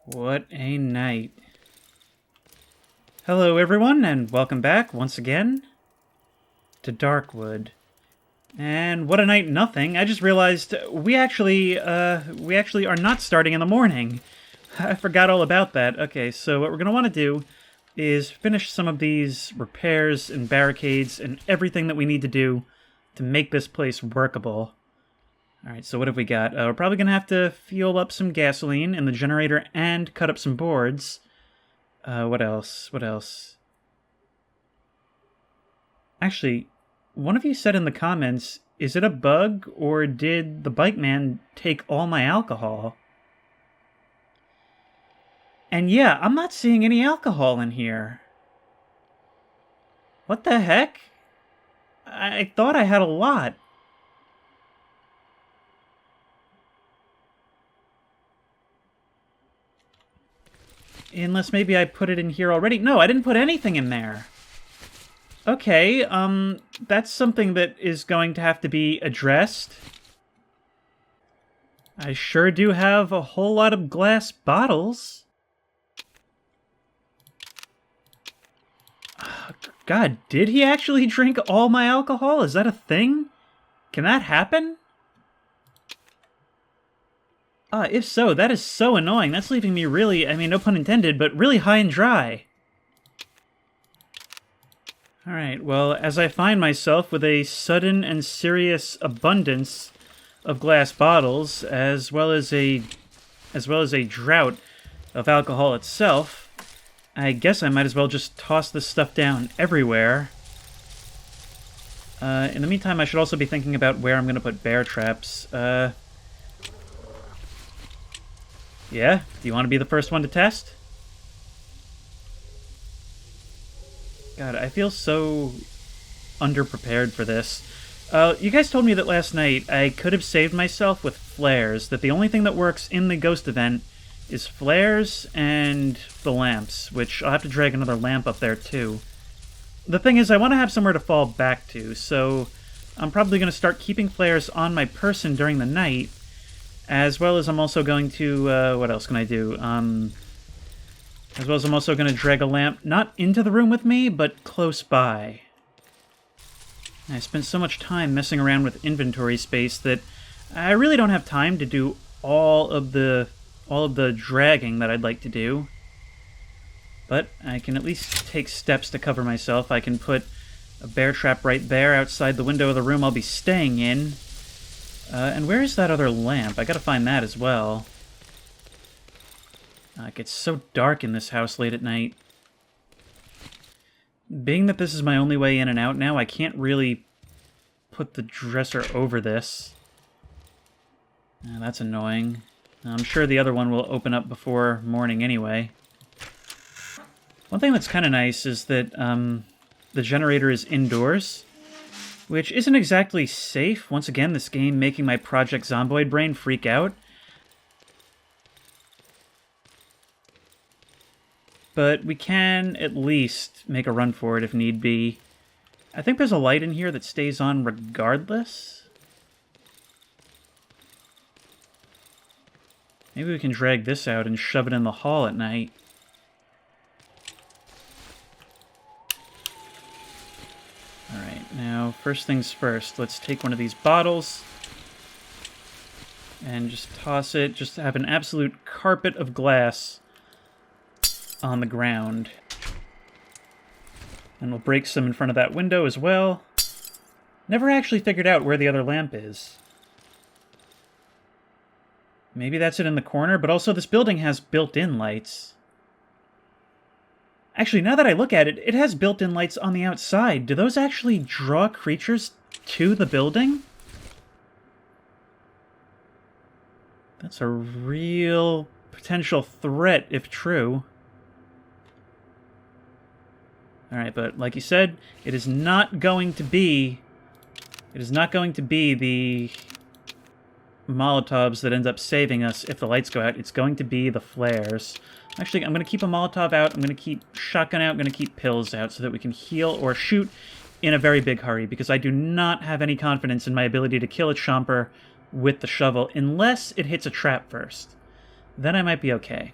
What a night. Hello everyone, and welcome back once again to Darkwood. And what a night nothing. I just realized we actually are not starting in the morning. I forgot all about that. Okay, so what we're going to want to do is finish some of these repairs and barricades and everything that we need to do to make this place workable. Alright, so what have we got? We're probably going to have to fuel up some gasoline in the generator and cut up some boards. What else? What else? Actually, one of you said in the comments, is it a bug or did the bike man take all my alcohol? And yeah, I'm not seeing any alcohol in here. What the heck? I thought I had a lot. Unless maybe I put it in here already. No, I didn't put anything in there. Okay, that's something that is going to have to be addressed. I sure do have a whole lot of glass bottles. God, did he actually drink all my alcohol? Is that a thing? Can that happen? If so, that is so annoying. That's leaving me really, I mean, no pun intended, but really high and dry. Alright, well, as I find myself with a sudden and serious abundance of glass bottles, as well as a drought of alcohol itself, I guess I might as well just toss this stuff down everywhere. In the meantime, I should also be thinking about where I'm going to put bear traps. Yeah? Do you want to be the first one to test? God, I feel so underprepared for this. You guys told me that last night I could have saved myself with flares, that the only thing that works in the ghost event is flares and the lamps, which I'll have to drag another lamp up there too. The thing is, I want to have somewhere to fall back to, so I'm probably going to start keeping flares on my person during the night, as well as I'm also going to, what else can I do? As well as I'm also going to drag a lamp, not into the room with me, but close by. I spent so much time messing around with inventory space that I really don't have time to do all of the dragging that I'd like to do. But I can at least take steps to cover myself. I can put a bear trap right there outside the window of the room I'll be staying in. And where is that other lamp? I gotta find that as well. It gets so dark in this house late at night. Being that this is my only way in and out now, I can't really put the dresser over this. That's annoying. I'm sure the other one will open up before morning anyway. One thing that's kind of nice is that the generator is indoors, which isn't exactly safe. Once again, this game making my Project Zomboid brain freak out. But we can at least make a run for it if need be. I think there's a light in here that stays on regardless. Maybe we can drag this out and shove it in the hall at night. Alright, now first things first, let's take one of these bottles and just toss it, just to have an absolute carpet of glass on the ground. And we'll break some in front of that window as well. Never actually figured out where the other lamp is. Maybe that's it in the corner, but also this building has built-in lights. Actually, now that I look at it, it has built-in lights on the outside. Do those actually draw creatures to the building? That's a real potential threat, if true. Alright, but like you said, it is not going to be the Molotovs that end up saving us if the lights go out. It's going to be the flares. Actually, I'm going to keep a Molotov out, I'm going to keep shotgun out, I'm going to keep pills out so that we can heal or shoot in a very big hurry, because I do not have any confidence in my ability to kill a chomper with the shovel unless it hits a trap first. Then I might be okay.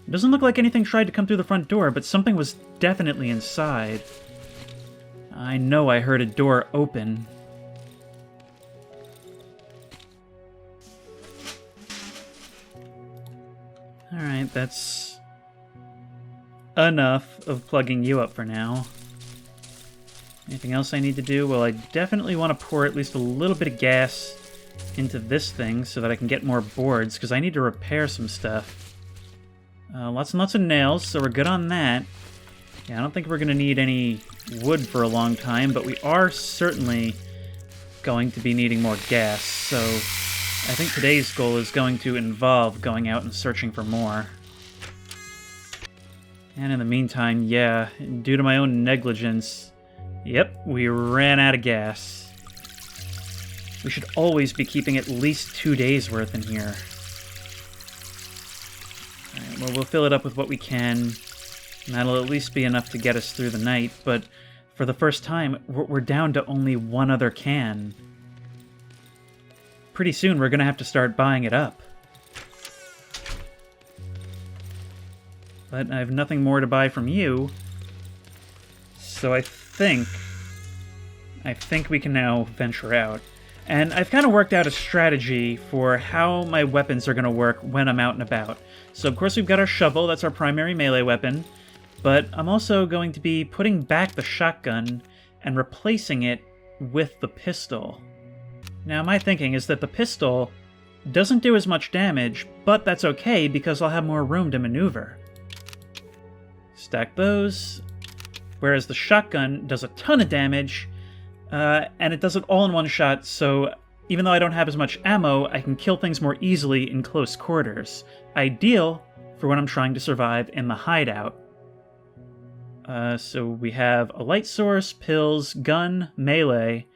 It doesn't look like anything tried to come through the front door, but something was definitely inside. I know I heard a door open. Alright, that's enough of plugging you up for now. Anything else I need to do? Well, I definitely want to pour at least a little bit of gas into this thing so that I can get more boards, because I need to repair some stuff. Lots and lots of nails, so we're good on that. Yeah, I don't think we're going to need any wood for a long time, but we are certainly going to be needing more gas, so I think today's goal is going to involve going out and searching for more. And in the meantime, yeah, due to my own negligence, yep, we ran out of gas. We should always be keeping at least 2 days worth in here. Alright, well, we'll fill it up with what we can, and that'll at least be enough to get us through the night, but for the first time, we're down to only one other can. Pretty soon, we're gonna have to start buying it up. But I have nothing more to buy from you, so I think we can now venture out. And I've kind of worked out a strategy for how my weapons are going to work when I'm out and about. So of course we've got our shovel, that's our primary melee weapon, but I'm also going to be putting back the shotgun and replacing it with the pistol. Now my thinking is that the pistol doesn't do as much damage, but that's okay because I'll have more room to maneuver. Stack those, whereas the shotgun does a ton of damage, and it does it all in one shot, so even though I don't have as much ammo, I can kill things more easily in close quarters. Ideal for when I'm trying to survive in the hideout. So we have a light source, pills, gun, melee,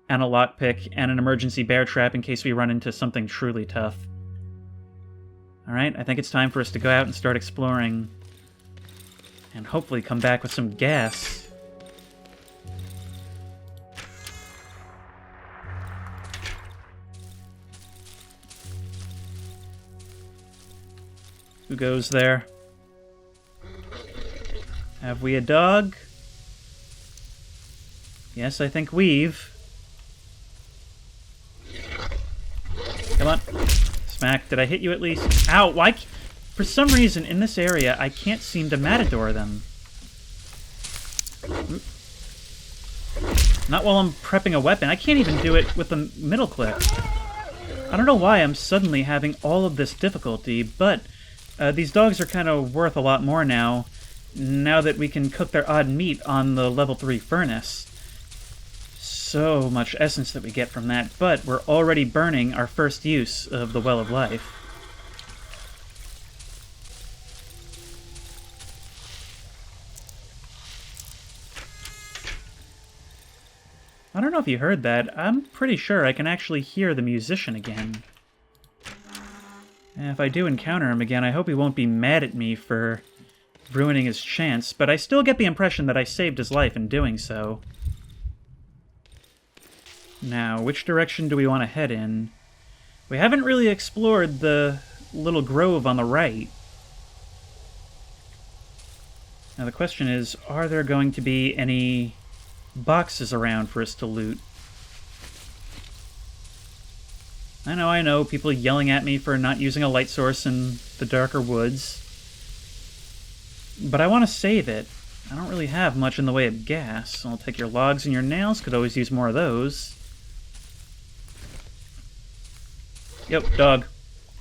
and a lockpick, and an emergency bear trap in case we run into something truly tough. Alright, I think it's time for us to go out and start exploring, and hopefully come back with some gas. Who goes there? Have we a dog? Yes, I think we've. Come on. Smack. Did I hit you at least? Ow! Why? For some reason, in this area, I can't seem to matador them. Not while I'm prepping a weapon. I can't even do it with the middle click. I don't know why I'm suddenly having all of this difficulty, but these dogs are kind of worth a lot more now that we can cook their odd meat on the level 3 furnace. So much essence that we get from that, but we're already burning our first use of the Well of Life. I don't know if you heard that. I'm pretty sure I can actually hear the musician again. And if I do encounter him again, I hope he won't be mad at me for ruining his chance, but I still get the impression that I saved his life in doing so. Now, which direction do we want to head in? We haven't really explored the little grove on the right. Now the question is, are there going to be any boxes around for us to loot? I know, people yelling at me for not using a light source in the darker woods. But I want to save it. I don't really have much in the way of gas. I'll take your logs and your nails, could always use more of those. Yo, dog.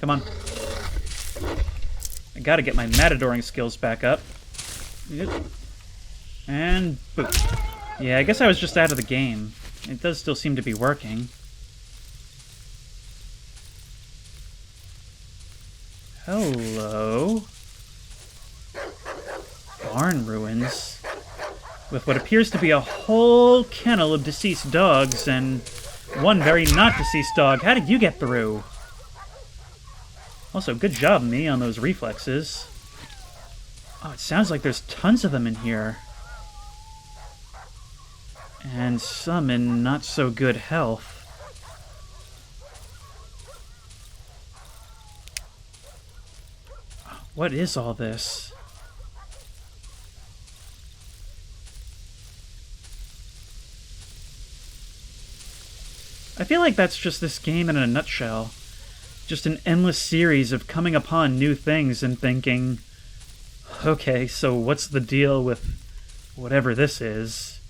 Come on. I gotta get my matadoring skills back up. Yep. And boom. Yeah, I guess I was just out of the game. It does still seem to be working. Hello. Barn ruins. With what appears to be a whole kennel of deceased dogs and one very not deceased dog. How did you get through? Also, good job, me, on those reflexes. Oh, it sounds like there's tons of them in here. And some in not so good health. What is all this? I feel like that's just this game in a nutshell. Just an endless series of coming upon new things and thinking, okay, so what's the deal with whatever this is?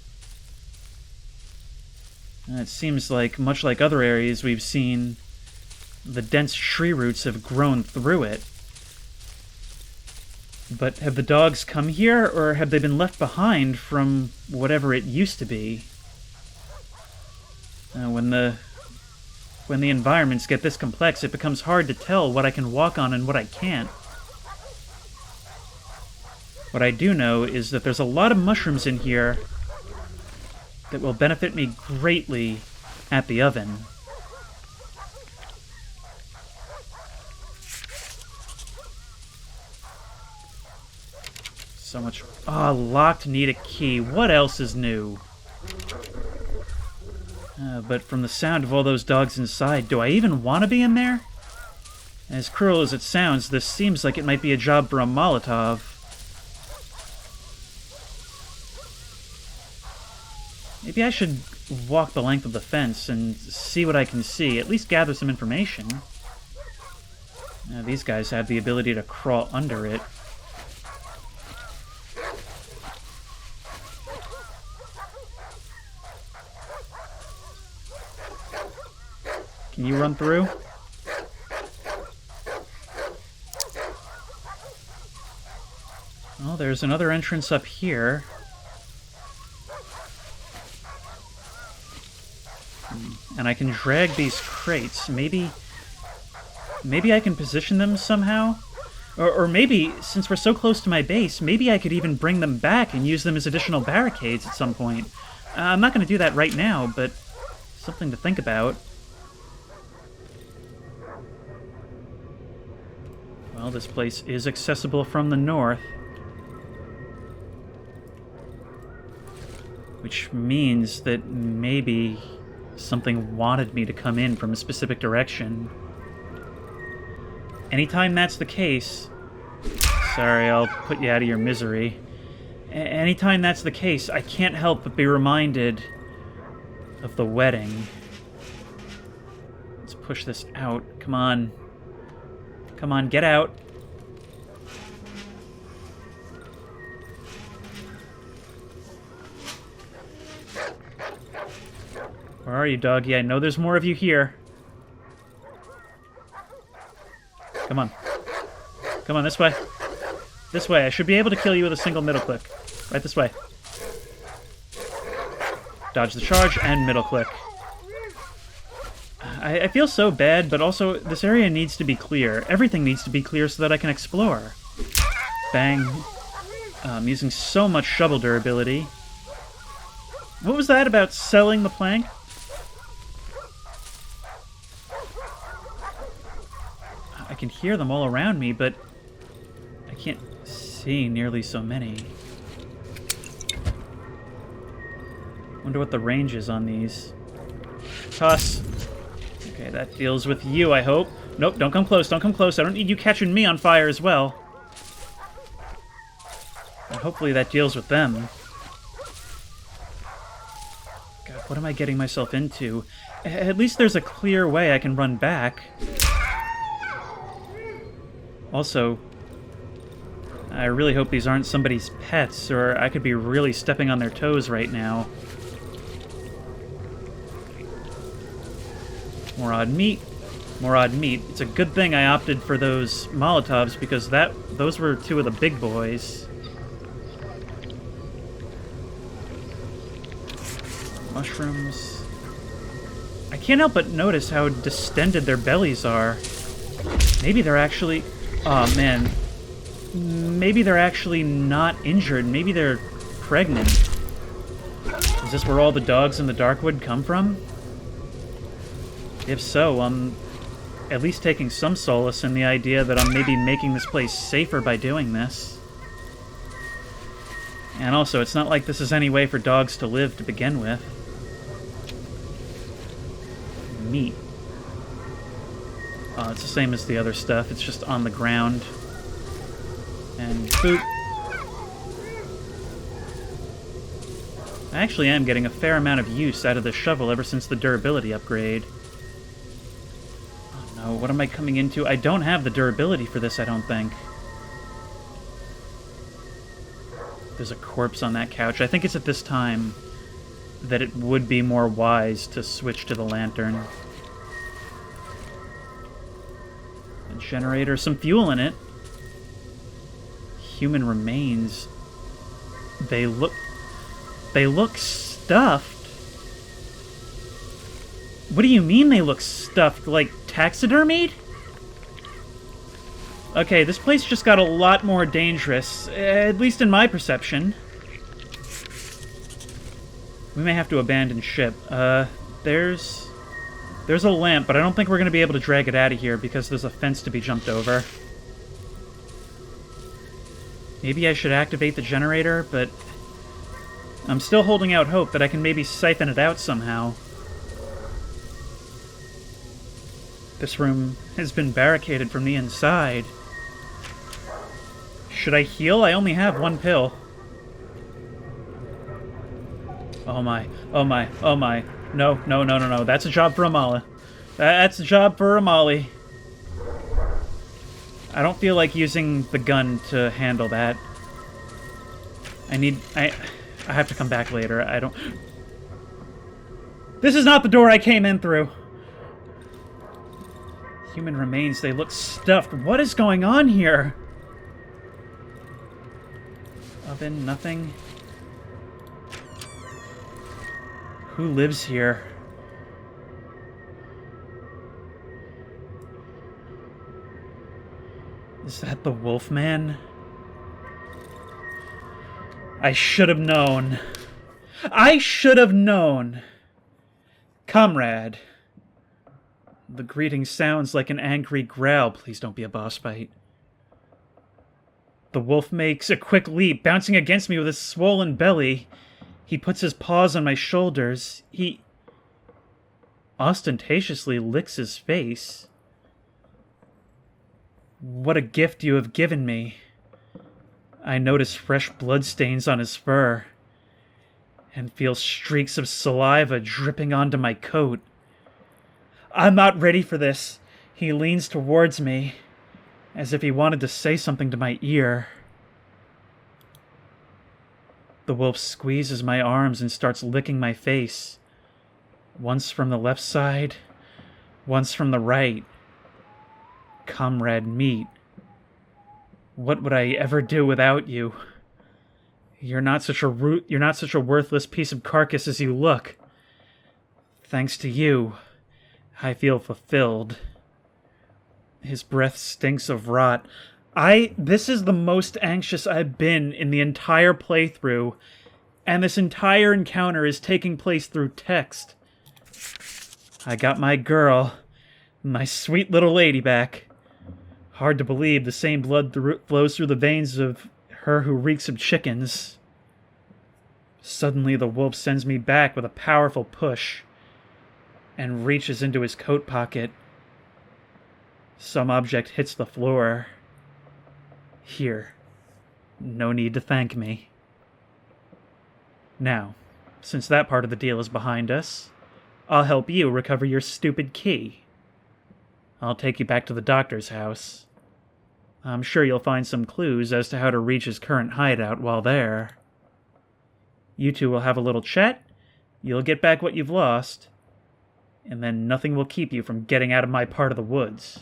And it seems like, much like other areas we've seen, the dense tree roots have grown through it. But have the dogs come here, or have they been left behind from whatever it used to be? When the environments get this complex, it becomes hard to tell what I can walk on and what I can't. What I do know is that there's a lot of mushrooms in here that will benefit me greatly at the oven. So much... Ah, locked, need a key. What else is new? But from the sound of all those dogs inside, do I even want to be in there? As cruel as it sounds, this seems like it might be a job for a Molotov. Maybe I should walk the length of the fence and see what I can see, at least gather some information. These guys have the ability to crawl under it. Can you run through? Oh, there's another entrance up here. And I can drag these crates. Maybe I can position them somehow? Or maybe, since we're so close to my base, maybe I could even bring them back and use them as additional barricades at some point. I'm not going to do that right now, but something to think about. Well, this place is accessible from the north. Which means that maybe something wanted me to come in from a specific direction. Anytime that's the case... Sorry, I'll put you out of your misery. Anytime that's the case, I can't help but be reminded of the wedding. Let's push this out. Come on. Come on, get out. Where are you, doggy? I know there's more of you here. Come on. Come on, this way. This way. I should be able to kill you with a single middle click. Right this way. Dodge the charge and middle click. I feel so bad, but also this area needs to be clear. Everything needs to be clear so that I can explore. Bang. I'm using so much shovel durability. What was that about selling the plank? I can hear them all around me, but I can't see nearly so many. Wonder what the range is on these. Toss. Okay, that deals with you, I hope. Nope, don't come close, don't come close. I don't need you catching me on fire as well. And hopefully that deals with them. God, what am I getting myself into? At least there's a clear way I can run back. Also, I really hope these aren't somebody's pets, or I could be really stepping on their toes right now. More odd meat. More odd meat. It's a good thing I opted for those Molotovs, because those were two of the big boys. Mushrooms. I can't help but notice how distended their bellies are. Maybe they're actually... Oh, man. Maybe they're actually not injured. Maybe they're pregnant. Is this where all the dogs in the Darkwood come from? If so, I'm at least taking some solace in the idea that I'm maybe making this place safer by doing this. And also, it's not like this is any way for dogs to live to begin with. Meat. Oh, it's the same as the other stuff. It's just on the ground. And boop. I actually am getting a fair amount of use out of the shovel ever since the durability upgrade. Oh no, what am I coming into? I don't have the durability for this, I don't think. There's a corpse on that couch. I think it's at this time that it would be more wise to switch to the lantern. A generator, some fuel in it. Human remains. They look stuffed. What do you mean they look stuffed? Like taxidermied? Okay, this place just got a lot more dangerous, at least in my perception. We may have to abandon ship. There's a lamp, but I don't think we're going to be able to drag it out of here because there's a fence to be jumped over. Maybe I should activate the generator, but I'm still holding out hope that I can maybe siphon it out somehow. This room has been barricaded from the inside. Should I heal? I only have one pill. Oh my, oh my, oh my. No, no, no, no, no. That's a job for Amala. That's a job for Amali. I don't feel like using the gun to handle that. I have to come back later. I don't... This is not the door I came in through! Human remains, they look stuffed. What is going on here? Oven, nothing. Who lives here? Is that the Wolfman? I should have known. I should have known. Comrade. The greeting sounds like an angry growl. Please don't be a boss fight. The wolf makes a quick leap, bouncing against me with his swollen belly. He puts his paws on my shoulders. He ostentatiously licks his face. What a gift you have given me. I notice fresh bloodstains on his fur and feel streaks of saliva dripping onto my coat. I'm not ready for this. He leans towards me, as if he wanted to say something to my ear. The wolf squeezes my arms and starts licking my face. Once from the left side, once from the right. Comrade meat. What would I ever do without you? You're not such a worthless piece of carcass as you look. Thanks to you, I feel fulfilled. His breath stinks of rot. This is the most anxious I've been in the entire playthrough, and this entire encounter is taking place through text. I got my girl, my sweet little lady back. Hard to believe the same blood flows through the veins of her who reeks of chickens. Suddenly the wolf sends me back with a powerful push and reaches into his coat pocket. Some object hits the floor. Here. No need to thank me. Now, since that part of the deal is behind us, I'll help you recover your stupid key. I'll take you back to the doctor's house. I'm sure you'll find some clues as to how to reach his current hideout while there. You two will have a little chat, you'll get back what you've lost, and then nothing will keep you from getting out of my part of the woods.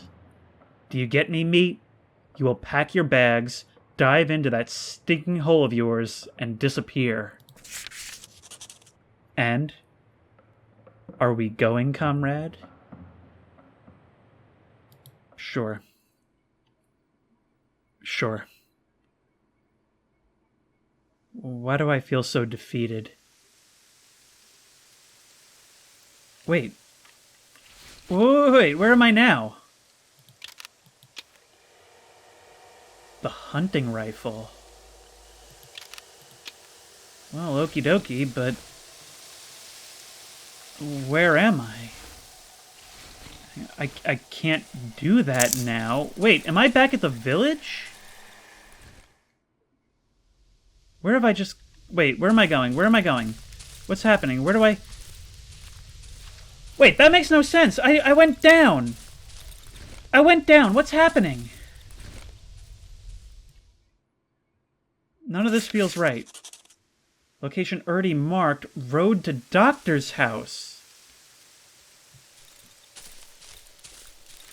Do you get me, meat? You will pack your bags, dive into that stinking hole of yours, and disappear. And? Are we going, comrade? Sure. Sure. Why do I feel so defeated? Wait. Wait, where am I now? The hunting rifle. Well, okie dokie, but where am I? I can't do that now. Wait, am I back at the village? Where have I just... Wait, where am I going? Where am I going? What's happening? Where do I... Wait, that makes no sense. I went down. I went down. What's happening? None of this feels right. Location already marked. Road to doctor's house.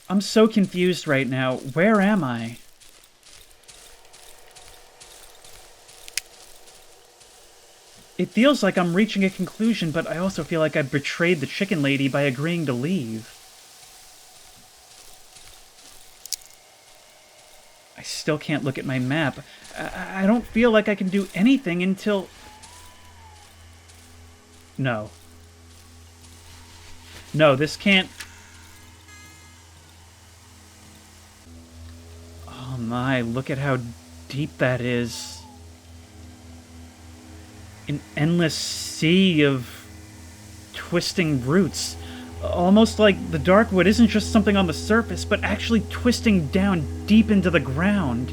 I'm so confused right now. Where am I? It feels like I'm reaching a conclusion, but I also feel like I betrayed the chicken lady by agreeing to leave. I still can't look at my map. I don't feel like I can do anything until... No. No, this can't... Oh my, look at how deep that is. An endless sea of twisting roots. Almost like the Darkwood isn't just something on the surface, but actually twisting down deep into the ground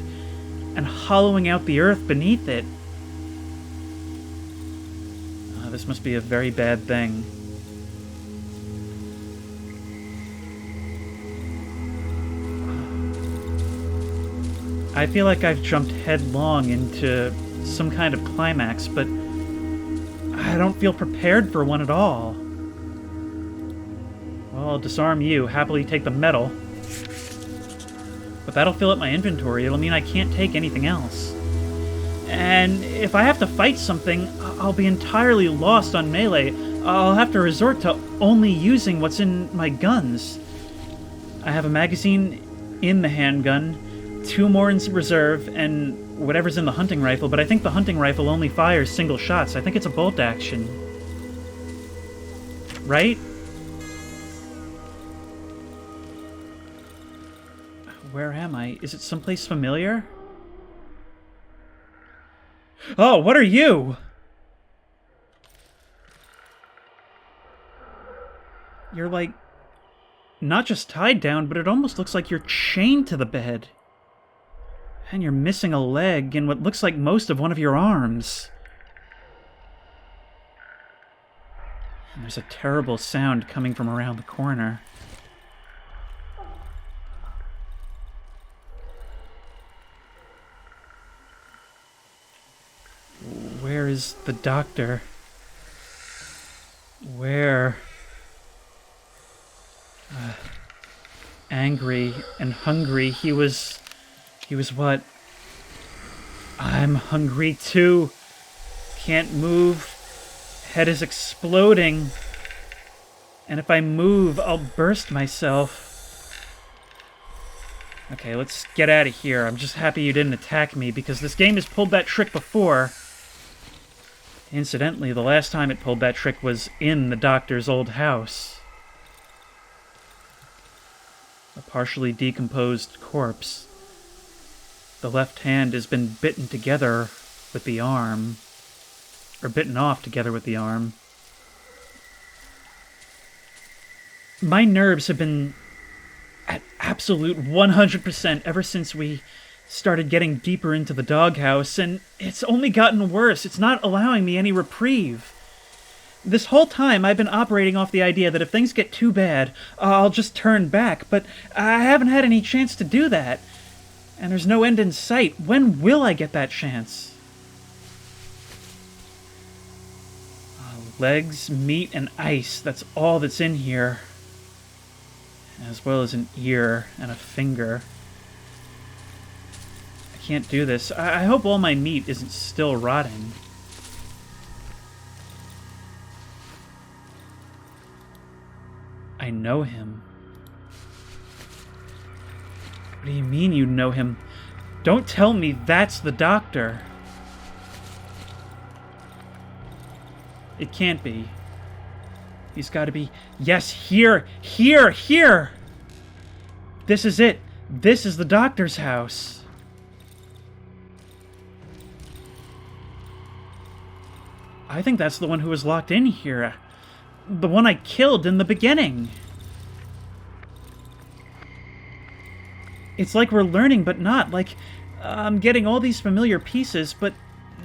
and hollowing out the earth beneath it. This must be a very bad thing. I feel like I've jumped headlong into some kind of climax, but I don't feel prepared for one at all. Well, I'll disarm you, happily take the metal. But that'll fill up my inventory. It'll mean I can't take anything else. And if I have to fight something, I'll be entirely lost on melee. I'll have to resort to only using what's in my guns. I have a magazine in the handgun, 2 more in reserve, and whatever's in the hunting rifle, but I think the hunting rifle only fires single shots. I think it's a bolt action. Right? Where am I? Is it someplace familiar? Oh, what are you? You're like... not just tied down, but it almost looks like you're chained to the bed. And you're missing a leg and what looks like most of one of your arms. And there's a terrible sound coming from around the corner. Where is the doctor? Where? Angry and hungry. He was what? I'm hungry too. Can't move. Head is exploding. And if I move, I'll burst myself. Okay, let's get out of here. I'm just happy you didn't attack me, because this game has pulled that trick before. Incidentally, the last time it pulled that trick was in the doctor's old house. A partially decomposed corpse. The left hand has been bitten together with the arm. Or bitten off together with the arm. My nerves have been at absolute 100% ever since we started getting deeper into the doghouse, and it's only gotten worse. It's not allowing me any reprieve. This whole time, I've been operating off the idea that if things get too bad, I'll just turn back, but I haven't had any chance to do that. And there's no end in sight. When will I get that chance? Legs, meat, and ice. That's all that's in here. As well as an ear and a finger. I can't do this. I hope all my meat isn't still rotting. I know him. What do you mean you know him? Don't tell me that's the doctor. It can't be. He's got to be... Yes, here! Here! Here! This is it. This is the doctor's house. I think that's the one who was locked in here. The one I killed in the beginning. It's like we're learning, but not. Like, I'm getting all these familiar pieces, but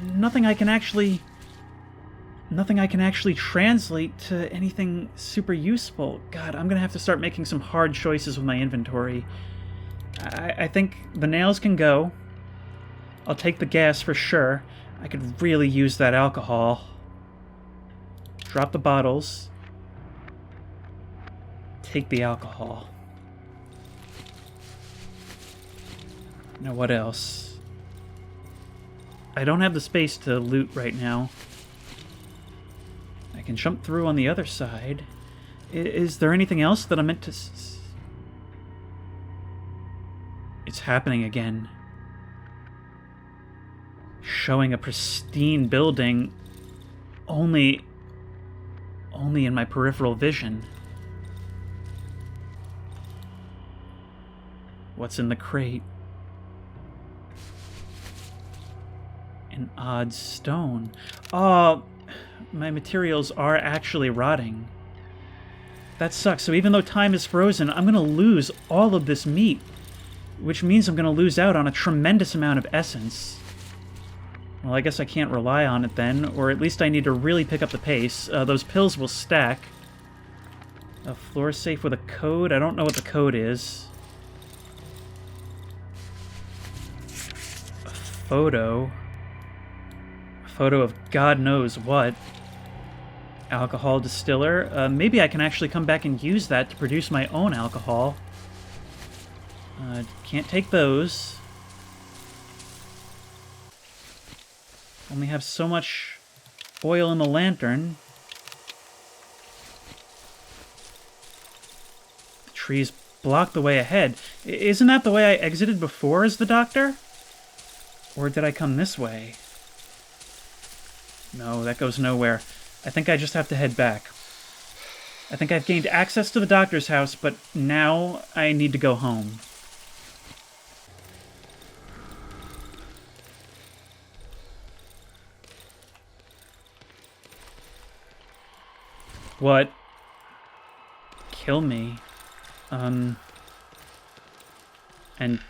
nothing I can actually translate to anything super useful. God, I'm gonna have to start making some hard choices with my inventory. I think the nails can go. I'll take the gas for sure. I could really use that alcohol. Drop the bottles. Take the alcohol. Now what else? I don't have the space to loot right now. I can jump through on the other side. Is there anything else that I'm meant to... It's happening again. Showing a pristine building only in my peripheral vision. What's in the crate? An odd stone. Oh, my materials are actually rotting. That sucks. So even though time is frozen, I'm going to lose all of this meat, which means I'm going to lose out on a tremendous amount of essence. Well, I guess I can't rely on it then, or at least I need to really pick up the pace. Those pills will stack. A floor safe with a code? I don't know what the code is. A photo. A photo of God knows what. Alcohol distiller. Maybe I can actually come back and use that to produce my own alcohol. Can't take those. Only have so much oil in the lantern. The trees block the way ahead. Isn't that the way I exited before as the doctor? Or did I come this way? No, that goes nowhere. I think I just have to head back. I think I've gained access to the doctor's house, but now I need to go home. What? Kill me. And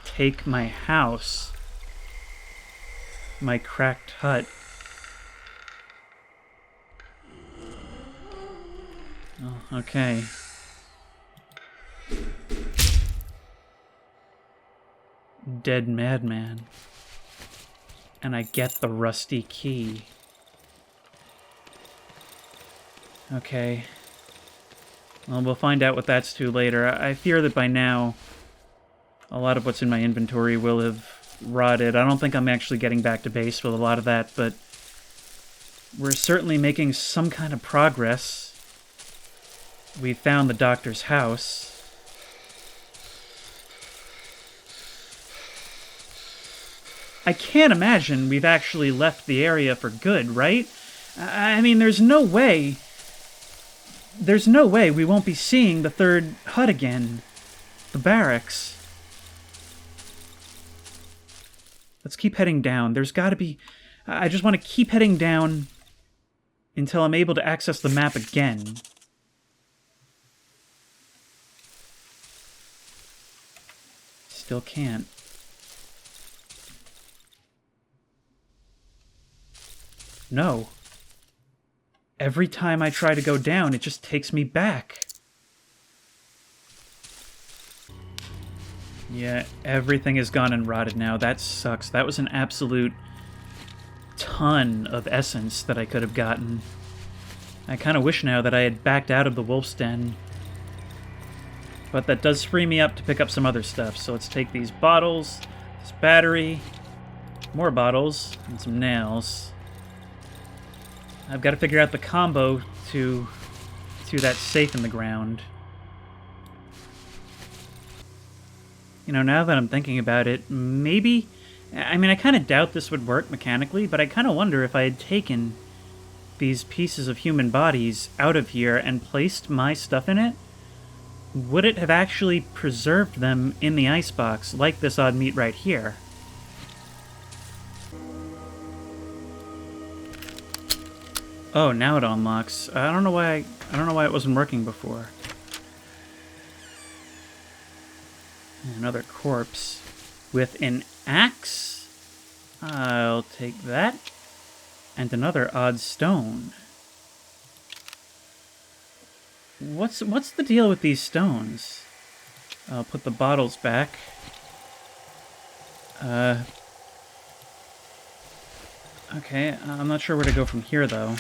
take my house. My cracked hut. Oh, okay. Dead madman. And I get the rusty key. Okay. Well, we'll find out what that's to later. I fear that by now, a lot of what's in my inventory will have rotted. I don't think I'm actually getting back to base with a lot of that, but we're certainly making some kind of progress. We found the doctor's house. I can't imagine we've actually left the area for good, right? I mean, there's no way we won't be seeing the third hut again. The barracks. Let's keep heading down. There's gotta be... I just want to keep heading down until I'm able to access the map again. Still can't. No. Every time I try to go down, it just takes me back. Yeah, everything is gone and rotted now. That sucks. That was an absolute ton of essence that I could have gotten. I kind of wish now that I had backed out of the wolf's den. But that does free me up to pick up some other stuff. So let's take these bottles, this battery, more bottles, and some nails. I've got to figure out the combo to that safe in the ground. You know, now that I'm thinking about it, maybe... I mean, I kind of doubt this would work mechanically, but I kind of wonder if I had taken these pieces of human bodies out of here and placed my stuff in it, would it have actually preserved them in the icebox, like this odd meat right here? Oh, now it unlocks. I don't know why it wasn't working before. Another corpse with an axe. I'll take that. And another odd stone. What's the deal with these stones? I'll put the bottles back. Okay, I'm not sure where to go from here, though.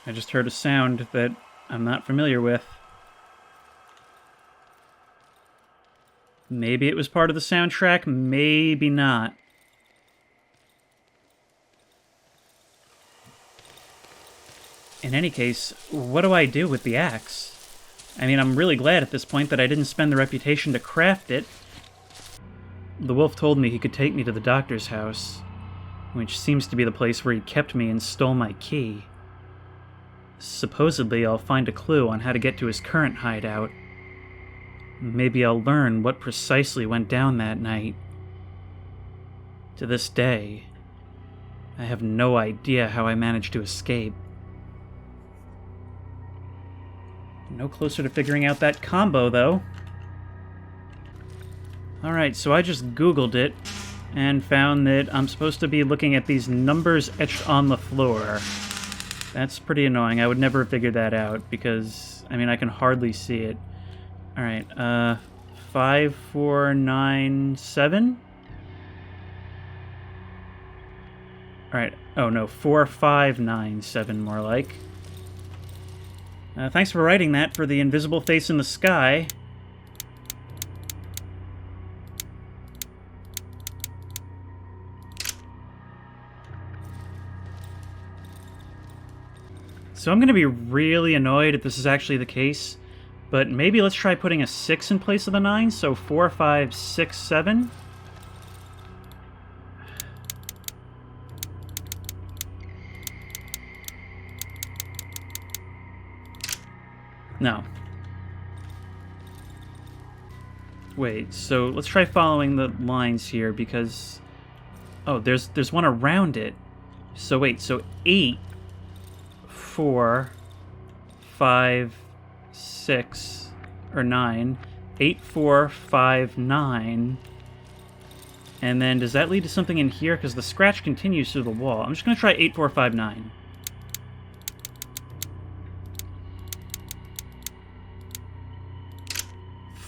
I just heard a sound that I'm not familiar with. Maybe it was part of the soundtrack, maybe not. In any case, what do I do with the axe? I mean, I'm really glad at this point that I didn't spend the reputation to craft it. The wolf told me he could take me to the doctor's house, which seems to be the place where he kept me and stole my key. Supposedly, I'll find a clue on how to get to his current hideout. Maybe I'll learn what precisely went down that night. To this day, I have no idea how I managed to escape. No closer to figuring out that combo, though. Alright, so I just Googled it and found that I'm supposed to be looking at these numbers etched on the floor. That's pretty annoying. I would never have figured that out because, I mean, I can hardly see it. Alright, 5497? Alright, oh no, 4597 more like. Thanks for writing that for the invisible face in the sky. So I'm going to be really annoyed if this is actually the case, but maybe let's try putting a 6 in place of the 9, so 4, 5, 6, 7. No. Wait, so let's try following the lines here, because... Oh, there's one around it. So wait, so 8, 4, 5, 6, or 9. 8, 4, 5, 9. And then does that lead to something in here? Because the scratch continues through the wall. I'm just going to try 8, 4, 5, 9.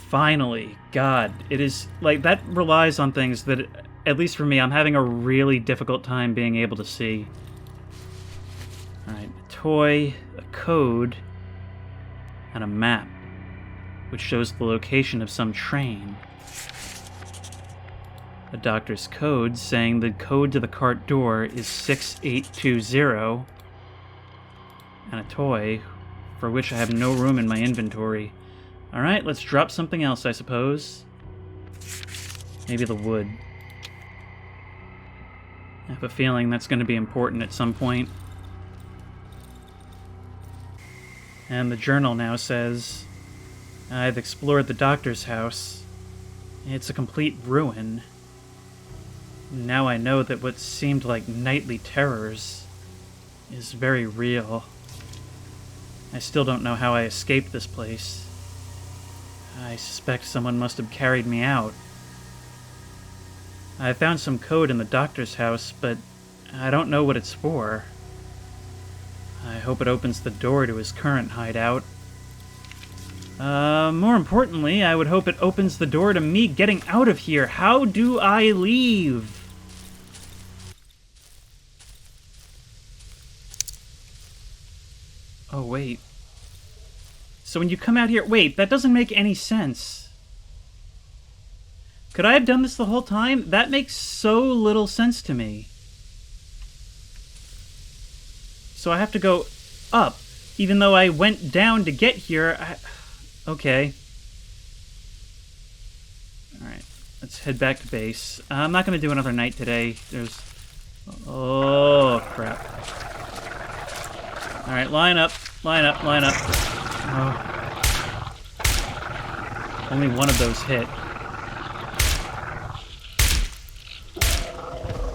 Finally, God, it is, like, that relies on things that, at least for me, I'm having a really difficult time being able to see. Alright, a toy, a code, and a map, which shows the location of some train. A doctor's code saying the code to the cart door is 6820, and a toy for which I have no room in my inventory. Alright, let's drop something else, I suppose. Maybe the wood. I have a feeling that's going to be important at some point. And the journal now says, I've explored the doctor's house. It's a complete ruin. Now I know that what seemed like nightly terrors is very real. I still don't know how I escaped this place. I suspect someone must have carried me out. I found some code in the doctor's house, but I don't know what it's for. I hope it opens the door to his current hideout. More importantly, I would hope it opens the door to me getting out of here. How do I leave? Oh, wait. So when you come out here... Wait, that doesn't make any sense. Could I have done this the whole time? That makes so little sense to me. So I have to go up, even though I went down to get here. Okay. Alright, let's head back to base. I'm not going to do another night today. There's... Oh, crap. Alright, line up, line up, line up. Oh. Only one of those hit.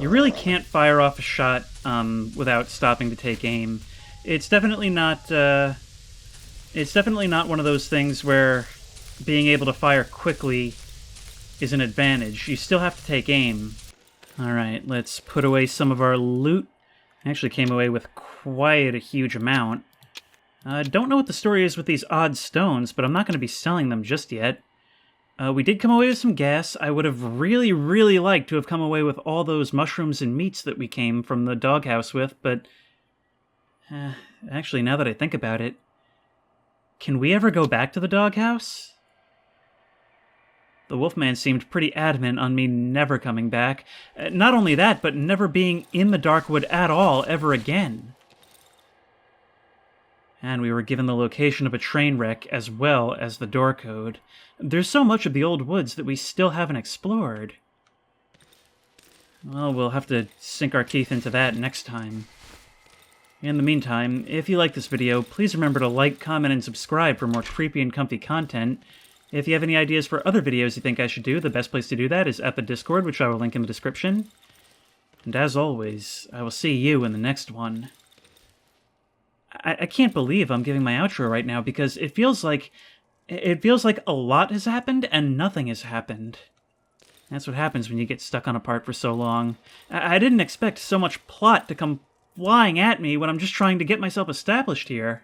You really can't fire off a shot without stopping to take aim. It's definitely not It's definitely not one of those things where being able to fire quickly is an advantage. You still have to take aim. Alright, let's put away some of our loot. I actually came away with quite a huge amount. I don't know what the story is with these odd stones, but I'm not going to be selling them just yet. We did come away with some gas. I would have really, really liked to have come away with all those mushrooms and meats that we came from the doghouse with, but... actually, now that I think about it, can we ever go back to the doghouse? The Wolfman seemed pretty adamant on me never coming back. Not only that, but never being in the Darkwood at all ever again. And we were given the location of a train wreck as well as the door code. There's so much of the old woods that we still haven't explored. Well, we'll have to sink our teeth into that next time. In the meantime, if you like this video, please remember to like, comment, and subscribe for more creepy and comfy content. If you have any ideas for other videos you think I should do, the best place to do that is at the Discord, which I will link in the description. And as always, I will see you in the next one. I can't believe I'm giving my outro right now because it feels like a lot has happened and nothing has happened. That's what happens when you get stuck on a part for so long. I didn't expect so much plot to come flying at me when I'm just trying to get myself established here.